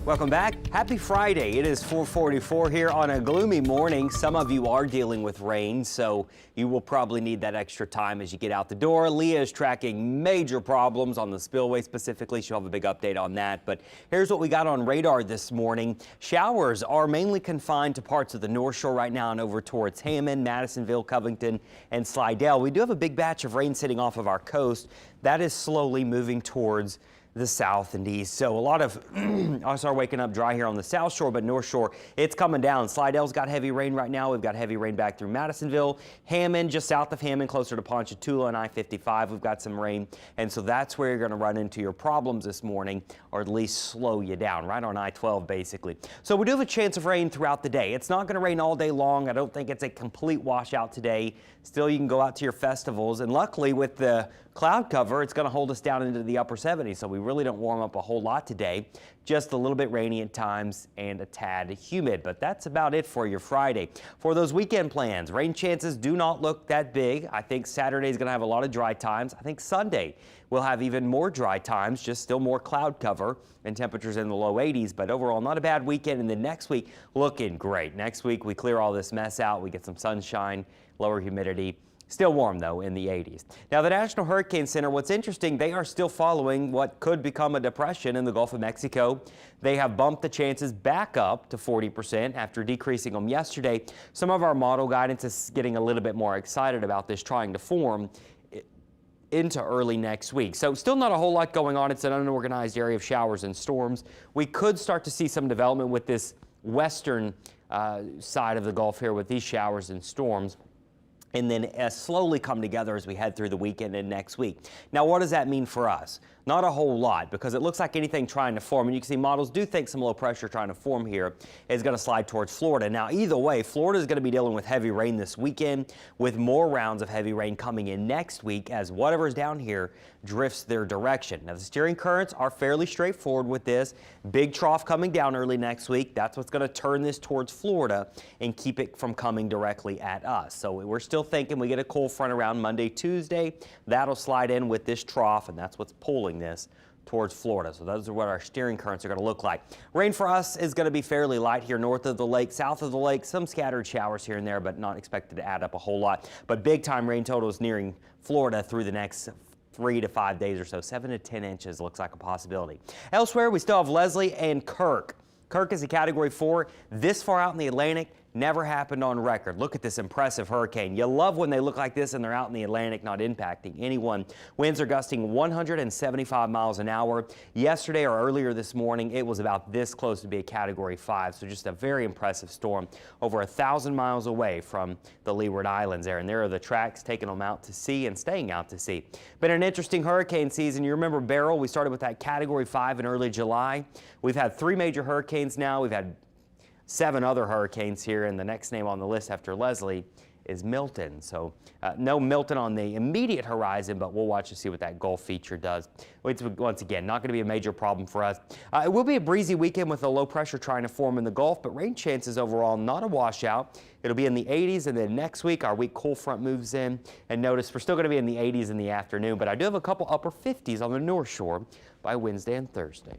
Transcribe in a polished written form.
Welcome back. Happy Friday. It is 4:44 here on a gloomy morning. Some of you are dealing with rain, so you will probably need that extra time as you get out the door. Leah is tracking major problems on the spillway specifically. She'll have a big update on that. But here's what we got on radar this morning. Showers are mainly confined to parts of the North Shore right now and over towards Hammond, Madisonville, Covington, and Slidell. We do have a big batch of rain sitting off of our coast. That is slowly moving towards the south and east. So a lot of us are waking up dry here on the South Shore, but North Shore, it's coming down. Slidell's got heavy rain right now. We've got heavy rain back through Madisonville. Hammond, just south of Hammond, closer to Ponchatoula and I-55, we've got some rain. And so that's where you're going to run into your problems this morning, or at least slow you down, right on I-12 basically. So we do have a chance of rain throughout the day. It's not going to rain all day long. I don't think it's a complete washout today. Still, you can go out to your festivals. And luckily, with the cloud cover, it's going to hold us down into the upper 70s. So we really don't warm up a whole lot today. Just a little bit rainy at times and a tad humid. But that's about it for your Friday. For those weekend plans, rain chances do not look that big. I think Saturday is going to have a lot of dry times. I think Sunday will have even more dry times, just still more cloud cover and temperatures in the low 80s. But overall, not a bad weekend. And then next week, looking great. Next week, we clear all this mess out. We get some sunshine, lower humidity. Still warm, though, in the 80s. Now, the National Hurricane Center, what's interesting, they are still following what could become a depression in the Gulf of Mexico. They have bumped the chances back up to 40% after decreasing them yesterday. Some of our model guidance is getting a little bit more excited about this trying to form into early next week. So still not a whole lot going on. It's an unorganized area of showers and storms. We could start to see some development with this western side of the Gulf here with these showers and storms, and then slowly come together as we head through the weekend and next week. Now, what does that mean for us? Not a whole lot, because it looks like anything trying to form, and you can see models do think some low pressure trying to form here is going to slide towards Florida. Now, either way, Florida is going to be dealing with heavy rain this weekend, with more rounds of heavy rain coming in next week as whatever's down here drifts their direction. Now, the steering currents are fairly straightforward with this. Big trough coming down early next week. That's what's going to turn this towards Florida and keep it from coming directly at us. So we're still thinking we get a cold front around Monday, Tuesday. That'll slide in with this trough, and that's what's pulling this towards Florida. So those are what our steering currents are going to look like. Rain for us is going to be fairly light here north of the lake, south of the lake, some scattered showers here and there, but not expected to add up a whole lot. But big time rain totals nearing Florida through the next 3 to 5 days or so. 7 to 10 inches looks like a possibility. Elsewhere, we still have Leslie and Kirk. Kirk is a Category 4. This far out in the Atlantic, never happened on record. Look at this impressive hurricane. You love when they look like this and they're out in the Atlantic, not impacting anyone. Winds are gusting 175 miles an hour. Yesterday or earlier this morning, it was about this close to be a Category 5. So just a very impressive storm over 1,000 miles away from the Leeward Islands there. And there are the tracks taking them out to sea and staying out to sea. Been an interesting hurricane season. You remember Beryl? We started with that Category 5 in early July. We've had 3 major hurricanes now. We've had 7 other hurricanes here, and the next name on the list after Leslie is Milton. So no Milton on the immediate horizon, but we'll watch to see what that Gulf feature does. It's, once again, not going to be a major problem for us. It will be a breezy weekend with a low pressure trying to form in the Gulf, but rain chances overall not a washout. It'll be in the 80s, and then next week our weak cool front moves in. And notice we're still going to be in the 80s in the afternoon, but I do have a couple upper 50s on the North Shore by Wednesday and Thursday.